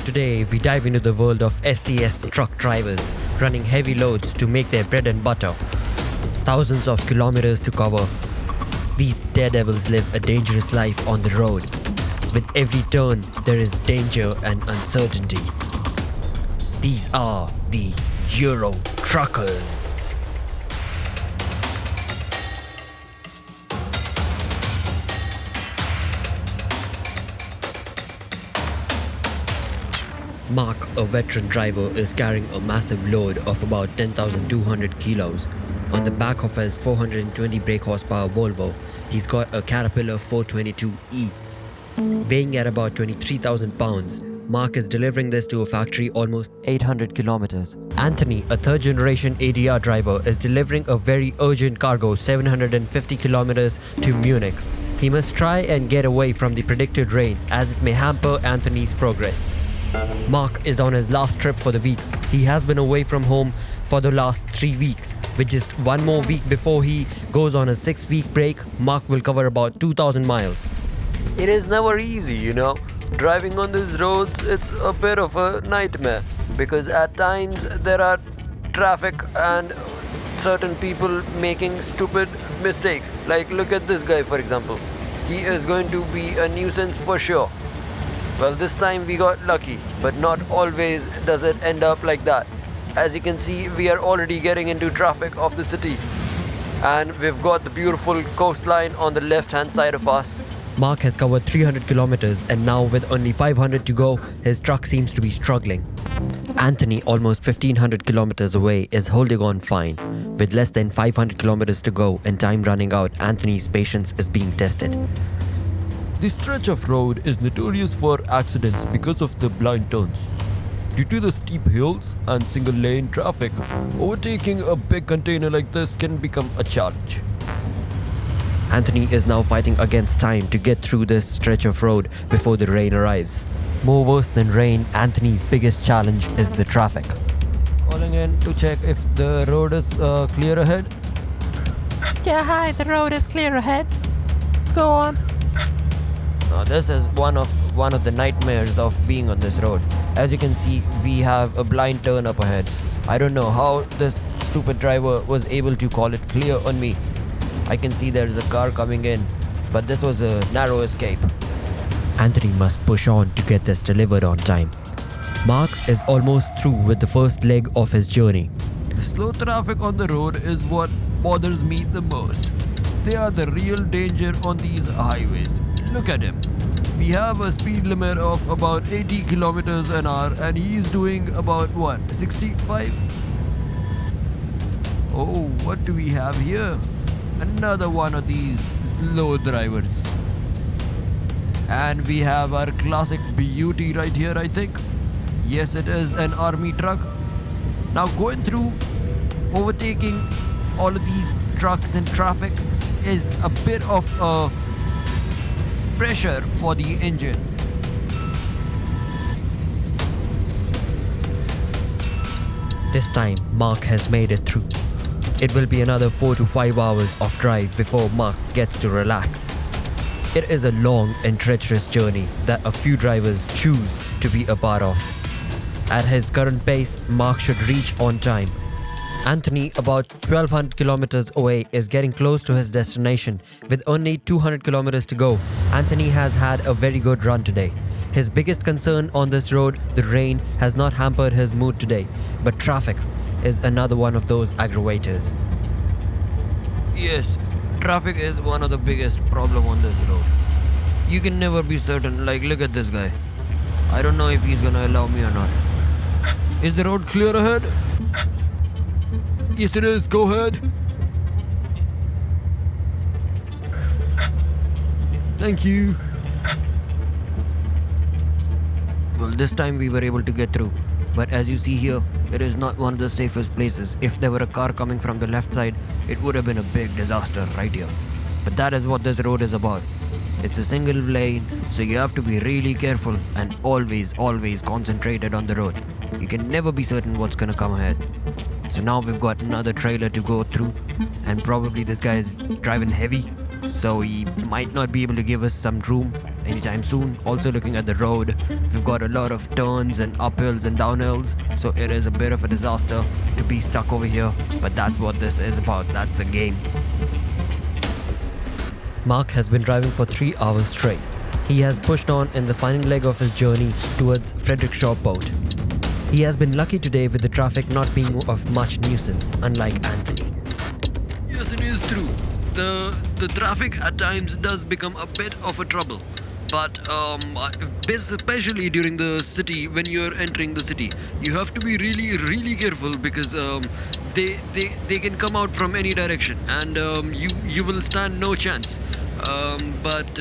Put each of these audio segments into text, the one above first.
Today, we dive into the world of SCS truck drivers running heavy loads to make their bread and butter. Thousands of kilometers to cover. These daredevils live a dangerous life on the road. With every turn, there is danger and uncertainty. These are the Euro Truckers. Mark, a veteran driver, is carrying a massive load of about 10,200 kilos. On the back of his 420 brake horsepower Volvo, he's got a Caterpillar 422E. Weighing at about 23,000 pounds, Mark is delivering this to a factory almost 800 kilometers. Anthony, a third generation ADR driver, is delivering a very urgent cargo 750 kilometers to Munich. He must try and get away from the predicted rain as it may hamper Anthony's progress. Mark is on his last trip for the week. He has been away from home for the last 3 weeks. With just one more week before he goes on a 6-week break, Mark will cover about 2,000 miles. It is never easy, you know. Driving on these roads, it's a bit of a nightmare because at times there are traffic and certain people making stupid mistakes. Like, look at this guy, for example. He is going to be a nuisance for sure. Well, this time we got lucky, but not always does it end up like that. As you can see, we are already getting into traffic of the city, and we've got the beautiful coastline on the left-hand side of us. Mark has covered 300 kilometers and now with only 500 to go, his truck seems to be struggling. Anthony, almost 1500 kilometers away, is holding on fine. With less than 500 kilometers to go and time running out, Anthony's patience is being tested. This stretch of road is notorious for accidents because of the blind turns. Due to the steep hills and single lane traffic, overtaking a big container like this can become a challenge. Anthony is now fighting against time to get through this stretch of road before the rain arrives. More worse than rain, Anthony's biggest challenge is the traffic. Calling in to check if the road is clear ahead. Yeah, hi, the road is clear ahead. Go on. This is one of the nightmares of being on this road. As you can see, we have a blind turn up ahead. I don't know how this stupid driver was able to call it clear on me. I can see there is a car coming in, but this was a narrow escape. Anthony must push on to get this delivered on time. Mark is almost through with the first leg of his journey. The slow traffic on the road is what bothers me the most. They are the real danger on these highways. Look at him. We have a speed limit of about 80 kilometers an hour and he's doing about 65? Oh, what do we have here? Another one of these slow drivers. And we have our classic beauty right here, I think. Yes, it is an army truck. Now going through, overtaking all of these trucks in traffic is a bit of a pressure for the engine. This time, Mark has made it through. It will be another 4 to 5 hours of drive before Mark gets to relax. It is a long and treacherous journey that a few drivers choose to be a part of. At his current pace, Mark should reach on time. Anthony, about 1200 kilometers away, is getting close to his destination. With only 200 kilometers to go, Anthony has had a very good run today. His biggest concern on this road, the rain, has not hampered his mood today, but traffic is another one of those aggravators. Yes, traffic is one of the biggest problem on this road. You can never be certain. Like, look at this guy. I don't know if he's gonna allow me or not. Is the road clear ahead? Yes, it is. Go ahead. Thank you. Well, this time we were able to get through. But as you see here, it is not one of the safest places. If there were a car coming from the left side, it would have been a big disaster right here. But that is what this road is about. It's a single lane, so you have to be really careful and always concentrated on the road. You can never be certain what's gonna come ahead. So now we've got another trailer to go through, and probably this guy is driving heavy, so he might not be able to give us some room. anytime soon. Also looking at the road, we've got a lot of turns and uphills and downhills, so it is a bit of a disaster to be stuck over here, but that's what this is about. That's the game. Mark has been driving for 3 hours straight. He has pushed on in the final leg of his journey towards Frederickshaw Port. He has been lucky today with the traffic not being of much nuisance, unlike Anthony. Yes, it is true. The traffic at times does become a bit of a trouble. But especially during the city, when you're entering the city, you have to be really careful because they can come out from any direction, and you will stand no chance. But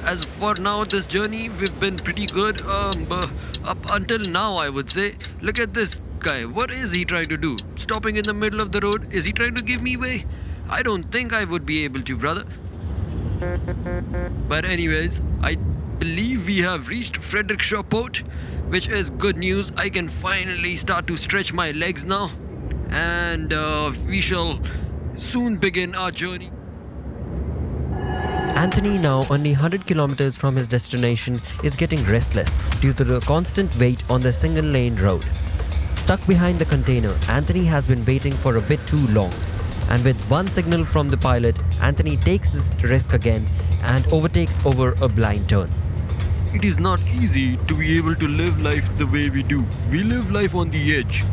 as for now, this journey we've been pretty good up until now, I would say. Look at this guy. What is he trying to do? Stopping in the middle of the road? Is he trying to give me way? I don't think I would be able to, brother. But anyways, I believe we have reached Frederickshaw Port, which is good news. I can finally start to stretch my legs now, and we shall soon begin our journey. Anthony, now only 100 kilometers from his destination, is getting restless due to the constant wait on the single-lane road. Stuck behind the container, Anthony has been waiting for a bit too long. And with one signal from the pilot, Anthony takes this risk again and overtakes over a blind turn. It is not easy to be able to live life the way we do. We live life on the edge.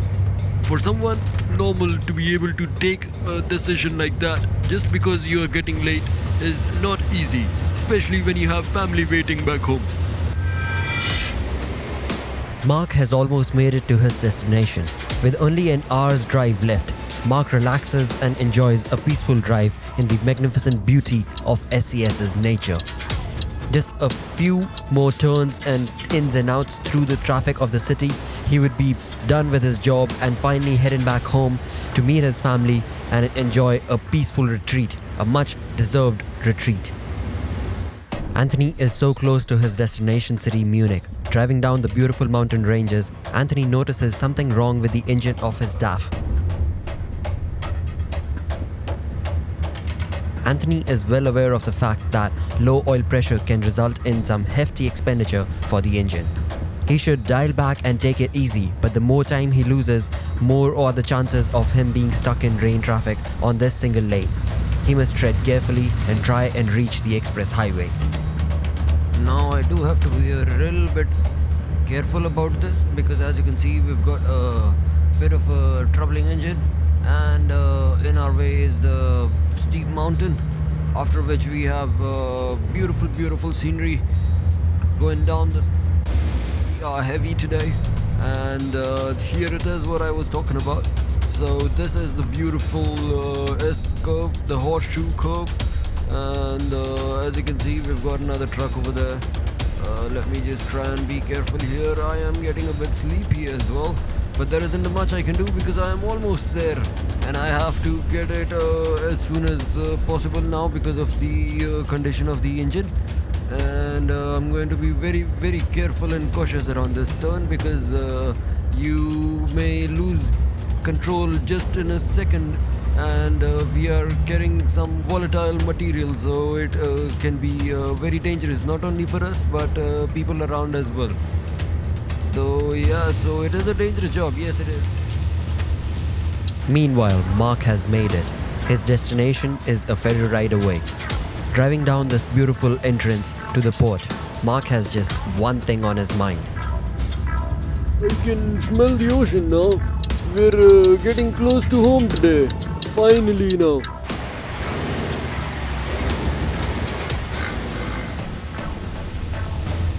For someone normal to be able to take a decision like that just because you are getting late is not easy, especially when you have family waiting back home. Mark has almost made it to his destination. With only an hour's drive left, Mark relaxes and enjoys a peaceful drive in the magnificent beauty of SCS's nature. Just a few more turns and ins and outs through the traffic of the city, he would be done with his job and finally heading back home to meet his family and enjoy a peaceful retreat, a much deserved retreat. Anthony is so close to his destination city, Munich. Driving down the beautiful mountain ranges, Anthony notices something wrong with the engine of his DAF. Anthony is well aware of the fact that low oil pressure can result in some hefty expenditure for the engine. He should dial back and take it easy, but the more time he loses, more are the chances of him being stuck in rain traffic on this single lane. He must tread carefully and try and reach the express highway. Now I do have to be a little bit careful about this because as you can see, we've got a bit of a troubling engine, and in our way is the steep mountain, after which we have beautiful scenery going down the. We are heavy today, and here it is what I was talking about. So this is the beautiful S curve, the horseshoe curve, and as you can see, we've got another truck over there. Let me just try and be careful here. I am getting a bit sleepy as well, but there isn't much I can do because I am almost there, and I have to get it as soon as possible now because of the condition of the engine. And I'm going to be very careful and cautious around this turn because you may lose control just in a second, and we are carrying some volatile material, so it can be very dangerous, not only for us but people around as well. So yeah, so it is a dangerous job, yes it is. Meanwhile, Mark has made it. His destination is a ferry ride away. Driving down this beautiful entrance to the port, Mark has just one thing on his mind. I can smell the ocean now. We're getting close to home today. Finally now.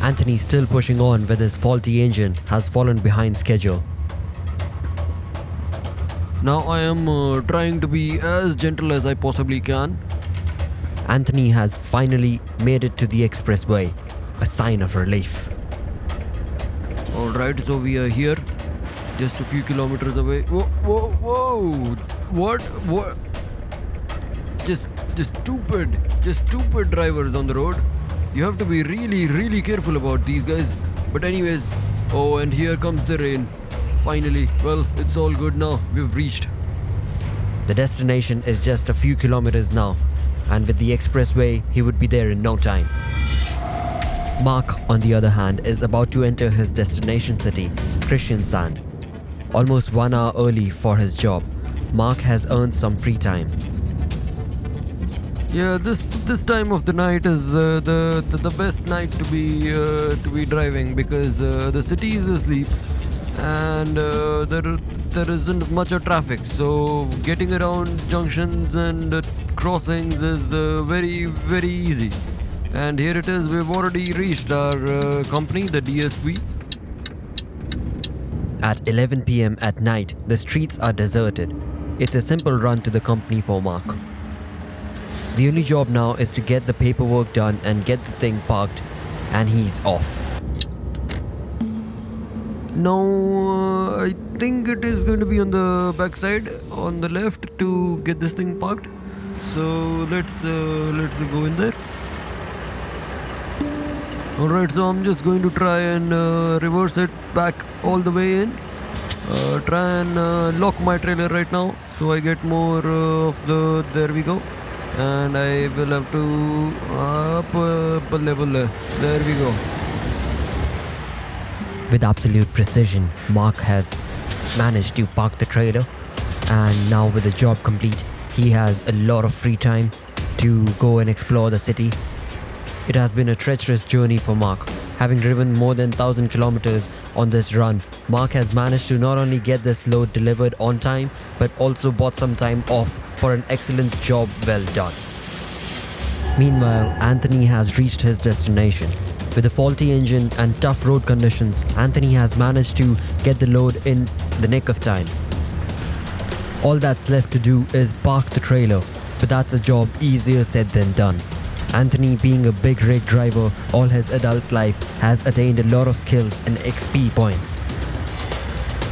Anthony, still pushing on with his faulty engine, has fallen behind schedule. Now I am trying to be as gentle as I possibly can. Anthony has finally made it to the expressway, a sign of relief. Alright, so we are here, just a few kilometers away. Whoa! What? Just stupid drivers on the road. You have to be really careful about these guys. But anyways, oh, and here comes the rain. Finally, well, it's all good now. We've reached. The destination is just a few kilometers now, and with the expressway, he would be there in no time. Mark, on the other hand, is about to enter his destination city, Kristiansand. Almost 1 hour early for his job, Mark has earned some free time. Yeah, this time of the night is the best night to be driving because the city is asleep and there isn't much of traffic. So getting around junctions and crossings is very easy. And here it is. We've already reached our company, the DSV. At 11 p.m. at night, the streets are deserted. It's a simple run to the company for Mark. The only job now is to get the paperwork done and get the thing parked, and he's off. Now, I think it is going to be on the backside, on the left, to get this thing parked. So let's go in there. Alright, so I'm just going to try and reverse it back all the way in. Try and lock my trailer right now, so I get more of the. There we go. And I will have to up a level there. There we go. With absolute precision, Mark has managed to park the trailer, and now with the job complete, he has a lot of free time to go and explore the city. It has been a treacherous journey for Mark. Having driven more than 1,000 kilometers on this run, Mark has managed to not only get this load delivered on time, but also bought some time off for an excellent job well done. Meanwhile, Anthony has reached his destination. With a faulty engine and tough road conditions, Anthony has managed to get the load in the nick of time. All that's left to do is park the trailer, but that's a job easier said than done. Anthony, being a big rig driver all his adult life, has attained a lot of skills and XP points.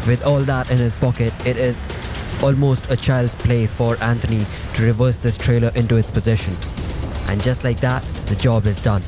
With all that in his pocket, it is almost a child's play for Anthony to reverse this trailer into its position. And just like that, the job is done.